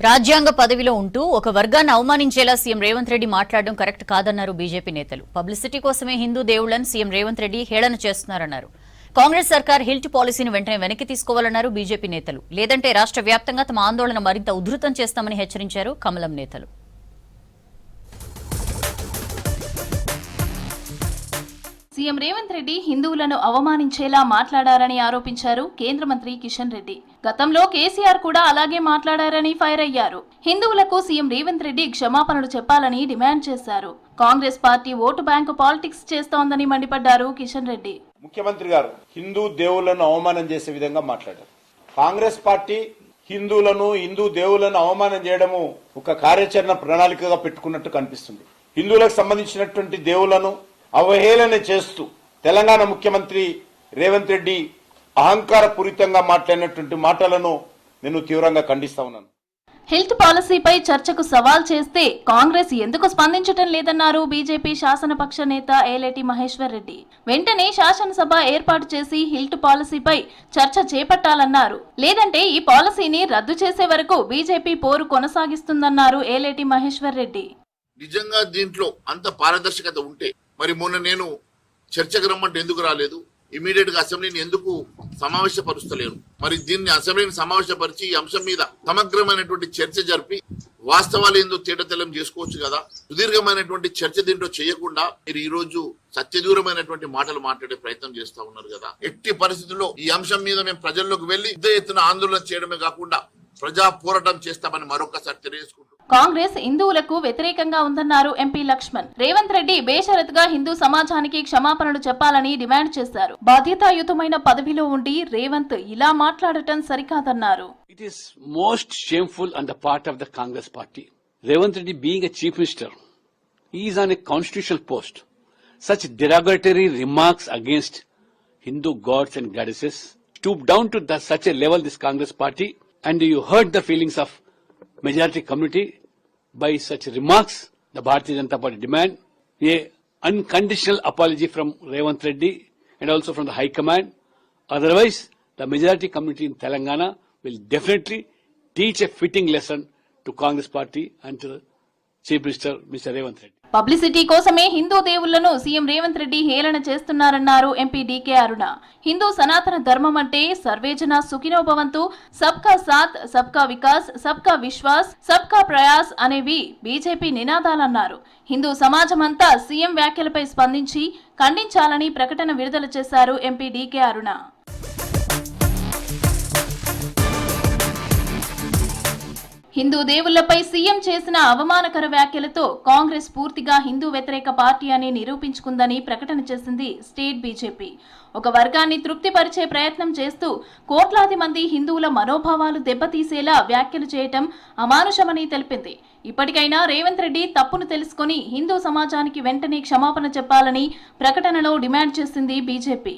రాజ్యాంగ పదవిలో ఉంటూ ఒక వర్గాన్ని అవమానించేలా సీఎం రేవంత్ రెడ్డి మాట్లాడడం కరెక్ట్ కాదన్నారు బీజేపీ నేతలు. పబ్లిసిటీ కోసమే హిందూ దేవుళ్లను సీఎం రేవంత్ రెడ్డి హేళన చేస్తున్నారన్నారు. కాంగ్రెస్ సర్కార్ హిల్ట్ పాలసీని వెంటనే వెనక్కి తీసుకోవాలన్నారు బీజేపీ నేతలు. లేదంటే రాష్ట్ర వ్యాప్తంగా తమ ఆందోళన మరింత ఉధృతం చేస్తామని హెచ్చరించారు కమలం నేతలు. సీఎం రేవంత్ రెడ్డి హిందువులను అవమానించేలా మాట్లాడారని ఆరోపించారు కేంద్ర మంత్రి కిషన్ రెడ్డి. గతంలో కేసీఆర్ కూడా అలాగే మాట్లాడారని ఫైర్ అయ్యారు. హిందువులకు సీఎం రేవంత్ రెడ్డి క్షమాపణలు చెప్పాలని డిమాండ్ చేశారు. Congress party vote bank politics చేస్తోందని మండిపడ్డారు కిషన్ రెడ్డి. ముఖ్యమంత్రి గారు హిందూ దేవుళ్లను అవమానం చేసే విధంగా మాట్లాడారు. కాంగ్రెస్ పార్టీ హిందూ దేవుళ్లను అవమానం చేయడము ఒక కార్యాచరణ ప్రణాళికగా పెట్టుకున్నట్టు కనిపిస్తుంది. హిందువులకు సంబంధించినటువంటి దేవుళ్లను అవహేళన చేస్తూ తెలంగాణ ముఖ్యమంత్రి రేవంత్ రెడ్డి అహంకారపూరితంగా మాట్లాడినటువంటి మాటలను నేను తీవ్రంగా ఖండిస్తా ఉన్నాను. హెల్త్ పాలసీపై చర్చకు సవాల్ చేస్తే కాంగ్రెస్ ఎందుకు స్పందించడం లేదన్నారు బీజేపీ శాసనపక్ష నేత ఏలేటి మహేశ్వర్ రెడ్డి. వెంటనే శాసనసభ ఏర్పాటు చేసి హెల్త్ పాలసీపై చర్చ చేపట్టాలన్నారు. లేదంటే ఈ పాలసీని రద్దు చేసే వరకు బీజేపీ పోరు కొనసాగిస్తుందన్నారు ఏలేటి మహేశ్వర్ రెడ్డి. నిజంగా దీంట్లో అంత పారదర్శకత ఉంటే మరి మొన్న నేను చర్చకు రమ్మంటే ఎందుకు రాలేదు? ఇమీడియట్ గా అసెంబ్లీని ఎందుకు సమావేశపరుస్తలేను? మరి దీన్ని అసెంబ్లీని సమావేశపరిచి ఈ అంశం మీద సమగ్రమైనటువంటి చర్చ జరిపి వాస్తవాలు ఏందో తేటతెల్లం చేసుకోవచ్చు కదా. సుదీర్ఘమైనటువంటి చర్చ దీంట్లో చేయకుండా మీరు ఈ రోజు సత్యదూరమైనటువంటి మాటలు మాట్లాడే ప్రయత్నం చేస్తా ఉన్నారు కదా. ఎట్టి పరిస్థితుల్లో ఈ అంశం మీద మేము ప్రజల్లోకి వెళ్లి పెద్ద ఎత్తున ఆందోళన చేయడమే కాకుండా ప్రజా పోరాటం చేస్తామని మరొకసారి తెలియజేసుకుంటున్నాం. కాంగ్రెస్ హిందువులకు వ్యతిరేకంగా ఉందన్నారు ఎంపీ లక్ష్మణ్. రేవంత్ రెడ్డి బేషరతుగా హిందూ సమాజానికి క్షమాపణలు చెప్పాలని డిమాండ్ చేశారు. బాధ్యతాయుతమైన పదవిలో ఉండి రేవంత్ ఇలా మాట్లాడటం సరికాదన్నారు. It is most shameful on the part of the Congress party. Revanth Reddy being a chief minister, he is on a constitutional post. Such derogatory remarks against Hindu gods and goddesses stoop down to such a level, this Congress party, and you hurt the feelings of majority community by such remarks. The Bharatiya Janata Party demand a unconditional apology from Revanth Reddy and also from the High Command. Otherwise, the majority community in Telangana will definitely teach a fitting lesson to Congress Party and to the Chief Minister, Mr. Revanth Reddy. Publicity కోసమే Hindu దేవుళ్లను CM Revanth Reddy హేళన చేస్తున్నారన్నారు MP DK అరుణ. హిందూ సనాతన ధర్మం అంటే సర్వేజన సుఖినో భవంతు, సబ్కా సాత్, సబ్కా వికాస్, సబ్కా విశ్వాస్, సబ్కా ప్రయాస్ అనేవి బీజేపీ నినాదాలన్నారు. హిందూ సమాజమంతా సీఎం వ్యాఖ్యలపై స్పందించి ఖండించాలని ప్రకటన విడుదల చేశారు ఎంపీ డీకే అరుణ. హిందూ దేవుళ్లపై సీఎం చేసిన అవమానకర వ్యాఖ్యలతో కాంగ్రెస్ పూర్తిగా హిందూ వ్యతిరేక పార్టీ అని నిరూపించుకుందని ప్రకటన చేసింది స్టేట్ బీజేపీ. ఒక వర్గాన్ని తృప్తిపరిచే ప్రయత్నం చేస్తూ కోట్లాది మంది హిందువుల మనోభావాలు దెబ్బతీసేలా వ్యాఖ్యలు చేయటం అమానుషమని తెలిపింది. ఇప్పటికైనా రేవంత్ రెడ్డి తప్పును తెలుసుకుని హిందూ సమాజానికి వెంటనే క్షమాపణ చెప్పాలని ప్రకటనలో డిమాండ్ చేసింది బీజేపీ.